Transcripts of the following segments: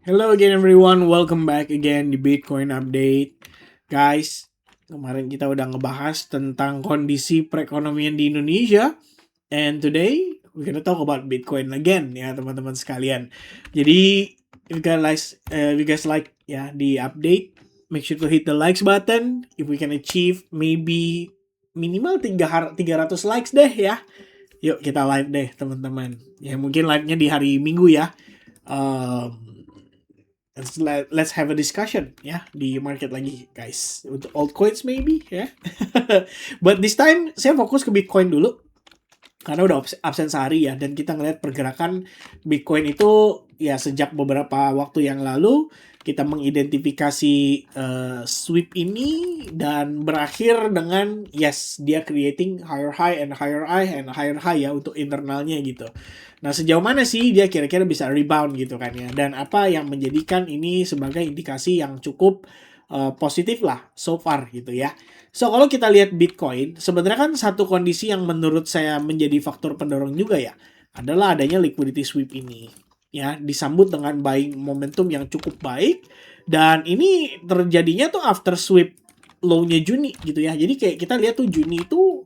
Hello again everyone, welcome back again di Bitcoin Update. Guys, kemarin kita udah ngebahas tentang kondisi perekonomian di Indonesia. And today, we're gonna talk about Bitcoin again ya teman-teman sekalian. Jadi, if you guys like ya di update, make sure to hit the likes button. If we can achieve maybe minimal 300 likes deh ya. Yuk kita live deh teman-teman. Ya mungkin live-nya di hari Minggu ya. Um, let's have a discussion ya di market lagi guys, untuk altcoins maybe ya. But this time saya fokus ke Bitcoin dulu karena udah absen sehari ya, dan kita ngeliat pergerakan Bitcoin itu ya sejak beberapa waktu yang lalu kita mengidentifikasi sweep ini dan berakhir dengan yes, dia creating higher high and higher high and higher high ya untuk internalnya gitu. Nah, sejauh mana sih dia kira-kira bisa rebound gitu kan ya, dan apa yang menjadikan ini sebagai indikasi yang cukup positif lah so far gitu ya. So, kalau kita lihat Bitcoin, sebenarnya kan satu kondisi yang menurut saya menjadi faktor pendorong juga ya, adalah adanya liquidity sweep ini. Ya, disambut dengan buying momentum yang cukup baik, dan ini terjadinya tuh after sweep low-nya Juni gitu ya. Jadi kayak kita lihat tuh Juni itu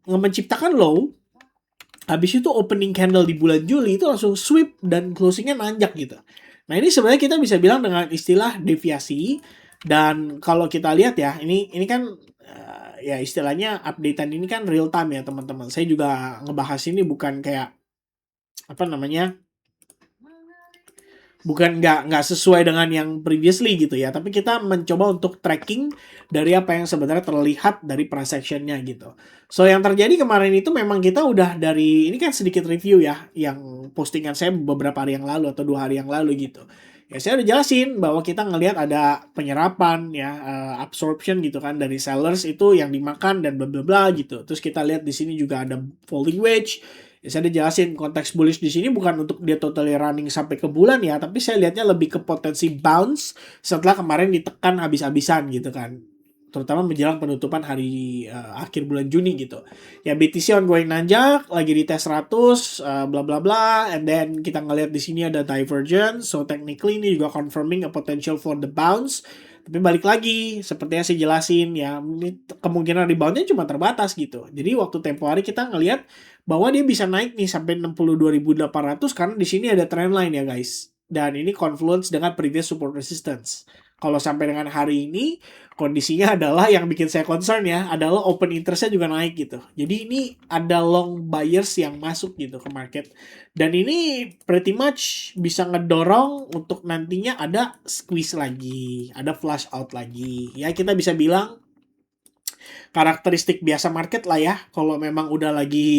menciptakan low, habis itu opening candle di bulan Juli itu langsung sweep dan closingnya nanjak gitu. Nah, ini sebenarnya kita bisa bilang dengan istilah deviasi. Dan kalau kita lihat ya, ini kan ya istilahnya updatean ini kan real time ya teman-teman. Saya juga ngebahas ini bukan kayak apa namanya, bukan nggak sesuai dengan yang previously gitu ya, tapi kita mencoba untuk tracking dari apa yang sebenarnya terlihat dari transactionnya gitu. So, yang terjadi kemarin itu memang kita udah dari, ini kan sedikit review ya, yang postingan saya beberapa hari yang lalu atau 2 hari yang lalu gitu. Ya, saya udah jelasin bahwa kita ngelihat ada penyerapan ya, absorption gitu kan dari sellers itu yang dimakan dan bla bla bla gitu. Terus kita lihat di sini juga ada falling wedge. Ya, saya udah jelasin konteks bullish di sini bukan untuk dia totally running sampai ke bulan ya, tapi saya lihatnya lebih ke potensi bounce setelah kemarin ditekan habis-habisan gitu kan. Terutama menjelang penutupan hari akhir bulan Juni gitu. Ya, BTC ongoing nanjak, lagi di tes 100, bla bla bla, and then kita ngelihat di sini ada divergence. So technically ini juga confirming a potential for the bounce. Tapi balik lagi, seperti yang saya jelasin ya, ini kemungkinan reboundnya cuma terbatas gitu. Jadi waktu tempo hari kita ngelihat bahwa dia bisa naik nih sampai 62.800 karena di sini ada trend line ya guys. Dan ini confluence dengan previous support resistance. Kalau sampai dengan hari ini, kondisinya adalah yang bikin saya concern ya, adalah open interest-nya juga naik gitu. Jadi ini ada long buyers yang masuk gitu ke market. Dan ini pretty much bisa ngedorong untuk nantinya ada squeeze lagi, ada flush out lagi. Ya, kita bisa bilang karakteristik biasa market lah ya. Kalau memang udah lagi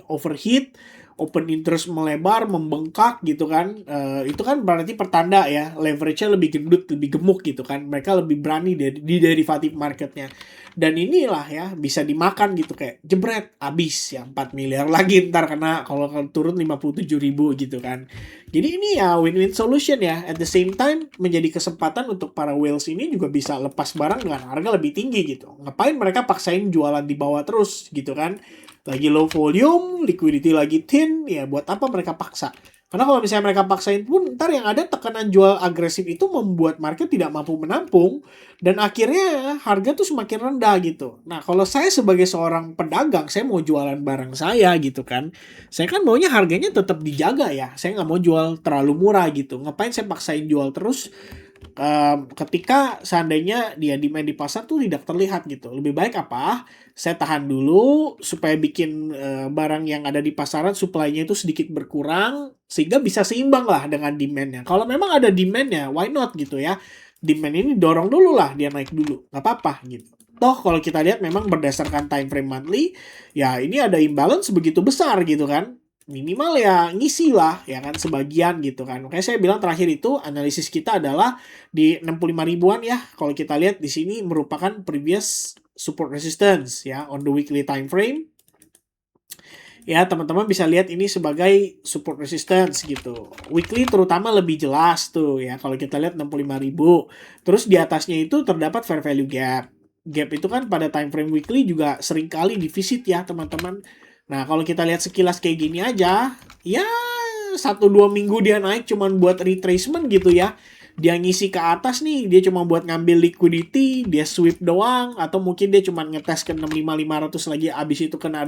overheat, open interest melebar, membengkak gitu kan, itu kan berarti pertanda ya, leverage-nya lebih gendut, lebih gemuk gitu kan. Mereka lebih berani di derivatif marketnya. Dan inilah ya, bisa dimakan gitu kayak jebret, habis ya 4 miliar lagi ntar karena kalau turun 57.000 gitu kan. Jadi ini ya win-win solution ya. At the same time menjadi kesempatan untuk para whales ini juga bisa lepas barang dengan harga lebih tinggi gitu. Ngapain mereka paksain jualan di bawah terus gitu kan. Lagi low volume, liquidity lagi thin, ya buat apa mereka paksa? Karena kalau misalnya mereka paksain pun, ntar yang ada tekanan jual agresif itu membuat market tidak mampu menampung, dan akhirnya harga tuh semakin rendah gitu. Nah, kalau saya sebagai seorang pedagang, saya mau jualan barang saya gitu kan, saya kan maunya harganya tetap dijaga ya. Saya nggak mau jual terlalu murah gitu. Ngapain saya paksain jual terus ketika seandainya dia demand di pasar tuh tidak terlihat gitu. Lebih baik apa? Saya tahan dulu supaya bikin barang yang ada di pasaran supply-nya itu sedikit berkurang sehingga bisa seimbang lah dengan demand-nya. Kalau memang ada demand-nya, why not gitu ya. Demand ini dorong dulu lah, dia naik dulu. Nggak apa-apa gitu. Toh kalau kita lihat memang berdasarkan time frame monthly, ya ini ada imbalance begitu besar gitu kan. Minimal ya ngisi lah ya kan sebagian gitu kan. Makanya saya bilang terakhir itu analisis kita adalah di 65 ribuan ya. Kalau kita lihat di sini merupakan previous support resistance ya on the weekly time frame. Ya, teman-teman bisa lihat ini sebagai support resistance gitu. Weekly terutama lebih jelas tuh ya. Kalau kita lihat 65 ribu. Terus di atasnya itu terdapat fair value gap. Gap itu kan pada time frame weekly juga seringkali divisit ya, teman-teman. Nah, kalau kita lihat sekilas kayak gini aja, ya 1-2 minggu dia naik cuman buat retracement gitu ya. Dia ngisi ke atas nih, dia cuma buat ngambil liquidity, dia sweep doang, atau mungkin dia cuma ngetes ke 65.500 lagi, abis itu kena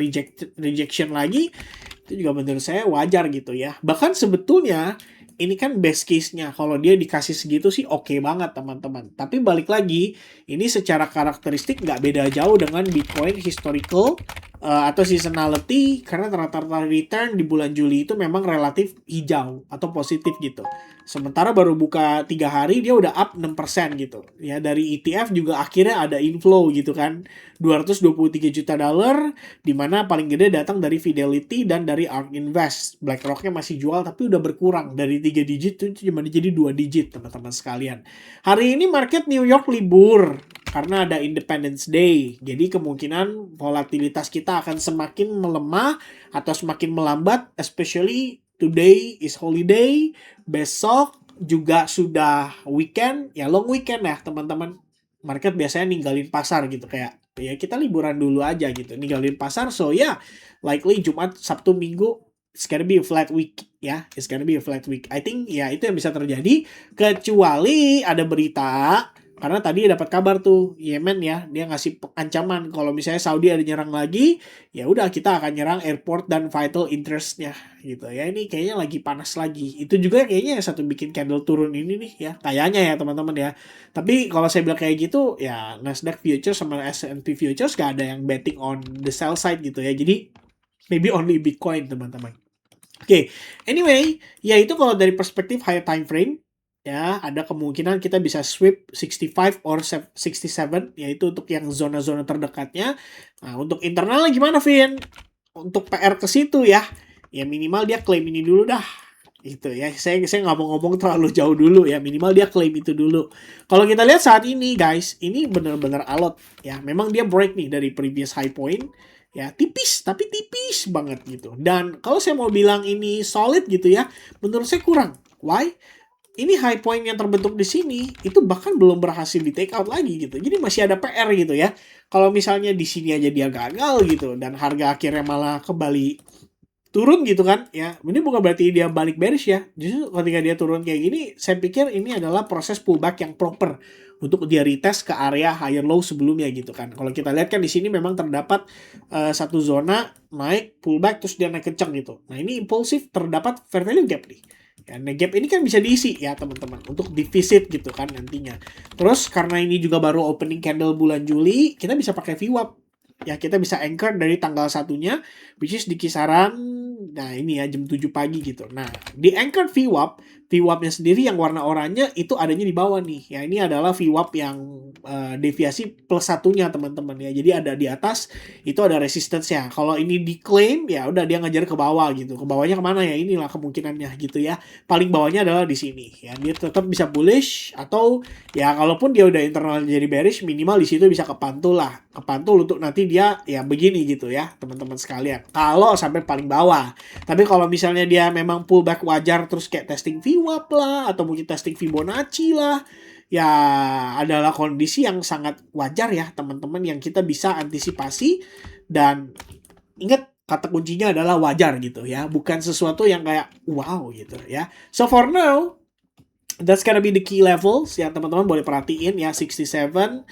rejection lagi, itu juga menurut saya wajar gitu ya. Bahkan sebetulnya ini kan best case-nya, kalau dia dikasih segitu sih oke banget teman-teman. Tapi balik lagi, ini secara karakteristik nggak beda jauh dengan Bitcoin historical atau seasonality, karena rata-rata return di bulan Juli itu memang relatif hijau atau positif gitu. Sementara baru buka 3 hari dia udah up 6% gitu. Ya dari ETF juga akhirnya ada inflow gitu kan. 223 juta dolar, di mana paling gede datang dari Fidelity dan dari ARK Invest. BlackRock-nya masih jual tapi udah berkurang dari 3 digit itu cuma jadi 2 digit teman-teman sekalian. Hari ini market New York libur karena ada Independence Day. Jadi kemungkinan volatilitas kita akan semakin melemah atau semakin melambat, especially today is holiday, besok juga sudah weekend, ya long weekend ya teman-teman. Market biasanya ninggalin pasar gitu, kayak ya kita liburan dulu aja gitu, ninggalin pasar. So yeah, likely Jumat, Sabtu, Minggu it's gonna be a flat week ya, it's gonna be a flat week. I think ya itu yang bisa terjadi, kecuali ada berita. Karena tadi dapat kabar tuh Yemen ya, dia ngasih ancaman kalau misalnya Saudi ada nyerang lagi, ya udah kita akan nyerang airport dan vital interest-nya gitu ya. Ini kayaknya lagi panas lagi. Itu juga kayaknya yang satu bikin candle turun ini nih ya, kayaknya ya teman-teman ya. Tapi kalau saya bilang kayak gitu ya, Nasdaq Futures sama S&P Futures gak ada yang betting on the sell side gitu ya. Jadi maybe only Bitcoin teman-teman. Oke, anyway, ya itu kalau dari perspektif higher time frame. Ya, ada kemungkinan kita bisa sweep 65 or 67, yaitu untuk yang zona-zona terdekatnya. Nah, untuk internalnya gimana, Vin? Untuk PR ke situ ya. Ya minimal dia klaim ini dulu dah. Gitu ya. Saya nggak mau ngomong terlalu jauh dulu ya. Minimal dia klaim itu dulu. Kalau kita lihat saat ini, guys, ini benar-benar alot ya. Memang dia break nih dari previous high point. Ya, tipis, tapi tipis banget gitu. Dan kalau saya mau bilang ini solid gitu ya, menurut saya kurang. Why? Ini high point yang terbentuk di sini itu bahkan belum berhasil di take out lagi gitu. Jadi masih ada PR gitu ya. Kalau misalnya di sini aja dia gagal gitu dan harga akhirnya malah kembali turun gitu kan ya. Ini bukan berarti dia balik bearish ya. Justru ketika dia turun kayak gini, saya pikir ini adalah proses pullback yang proper untuk dia retest ke area higher low sebelumnya gitu kan. Kalau kita lihat kan di sini memang terdapat satu zona naik pullback terus dia naik kencang gitu. Nah, ini impulsif, terdapat fair value gap nih. Ya, nah gap ini kan bisa diisi ya teman-teman untuk defisit gitu kan nantinya. Terus karena ini juga baru opening candle bulan Juli, kita bisa pakai VWAP. Ya kita bisa anchor dari tanggal satunya, which is di kisaran, nah ini ya jam 7 pagi gitu. Nah di anchor VWAP, VWAP-nya sendiri yang warna oranye itu adanya di bawah nih. Ya ini adalah VWAP yang deviasi plus satunya teman-teman ya. Jadi ada di atas itu ada resistance-nya. Kalau ini diklaim ya udah dia ngejar ke bawah gitu. Ke bawahnya kemana ya? Inilah kemungkinannya gitu ya. Paling bawahnya adalah di sini. Ya dia tetap bisa bullish atau ya kalaupun dia udah internal jadi bearish, minimal di situ bisa kepantul lah. Kepantul untuk nanti dia ya begini gitu ya teman-teman sekalian. Kalau sampai paling bawah. Tapi kalau misalnya dia memang pullback wajar terus kayak testing VWAP lah atau mungkin testing Fibonacci lah, ya adalah kondisi yang sangat wajar ya teman-teman yang kita bisa antisipasi. Dan ingat kata kuncinya adalah wajar gitu ya, bukan sesuatu yang kayak wow gitu ya. So for now that's gonna be the key levels yang teman-teman boleh perhatiin ya. 67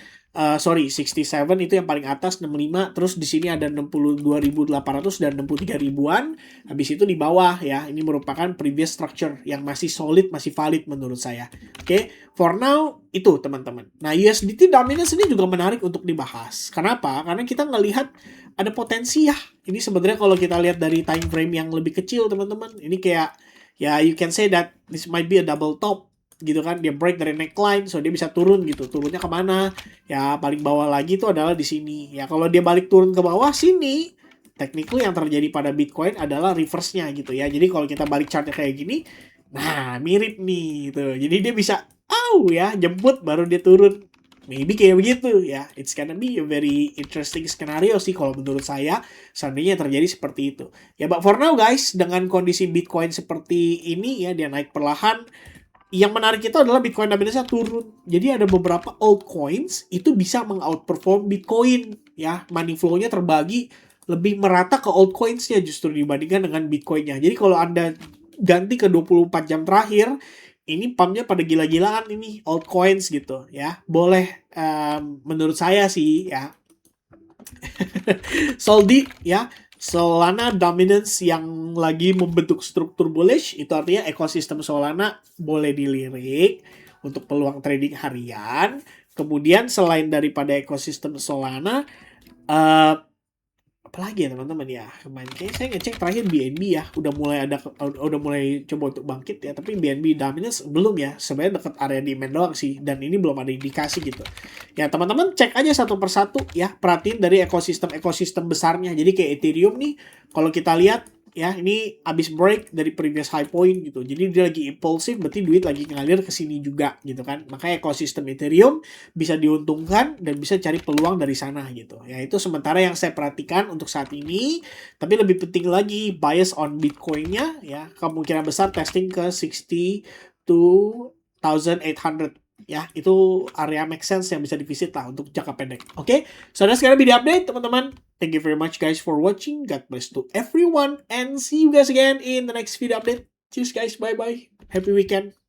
itu yang paling atas, 65, terus di sini ada 62.800 dan 63 ribuan. Habis itu di bawah ya, ini merupakan previous structure yang masih solid, masih valid menurut saya. Oke, for now itu teman-teman. Nah, USDT dominance ini juga menarik untuk dibahas. Kenapa? Karena kita ngelihat ada potensi ya. Ini sebenarnya kalau kita lihat dari time frame yang lebih kecil teman-teman, ini kayak ya you can say that this might be a double top gitu kan. Dia break dari neckline, so dia bisa turun gitu. Turunnya kemana? Ya paling bawah lagi itu adalah di sini. Ya kalau dia balik turun ke bawah sini, technically yang terjadi pada Bitcoin adalah reverse-nya gitu ya. Jadi kalau kita balik chartnya kayak gini, nah mirip nih gitu. Jadi dia bisa ya jemput baru dia turun. Maybe kayak begitu ya. It's gonna be a very interesting scenario sih kalau menurut saya, seandainya terjadi seperti itu. Ya but for now guys, dengan kondisi Bitcoin seperti ini ya, dia naik perlahan. Yang menarik itu adalah Bitcoin dominance-nya turun. Jadi ada beberapa altcoins itu bisa meng-outperform Bitcoin ya. Money flow-nya terbagi lebih merata ke altcoins-nya justru dibandingkan dengan Bitcoin-nya. Jadi kalau Anda ganti ke 24 jam terakhir, ini pumpnya pada gila-gilaan ini altcoins gitu ya. Boleh menurut saya sih ya. Soldi ya, Solana dominance yang lagi membentuk struktur bullish, itu artinya ekosistem Solana boleh dilirik untuk peluang trading harian. Kemudian selain daripada ekosistem Solana, apalagi ya teman-teman ya, kemarin kayaknya saya ngecek terakhir BNB ya, udah mulai coba untuk bangkit ya, tapi BNB dominance belum ya, sebenarnya dekat area demand doang sih, dan ini belum ada indikasi gitu ya. Teman-teman cek aja satu persatu ya, perhatiin dari ekosistem besarnya. Jadi kayak Ethereum nih, kalau kita lihat ya, ini abis break dari previous high point gitu, jadi dia lagi impulsif, berarti duit lagi ngalir ke sini juga gitu kan. Makanya ekosistem Ethereum bisa diuntungkan dan bisa cari peluang dari sana gitu ya. Itu sementara yang saya perhatikan untuk saat ini. Tapi lebih penting lagi bias on Bitcoin-nya ya, kemungkinan besar testing ke 62,800 ya. Itu area make sense yang bisa divisit lah untuk jangka pendek. Oke, so that's sekarang video update teman-teman. Thank you very much guys for watching. God bless to everyone and see you guys again in the next video update. Cheers guys, bye bye, happy weekend.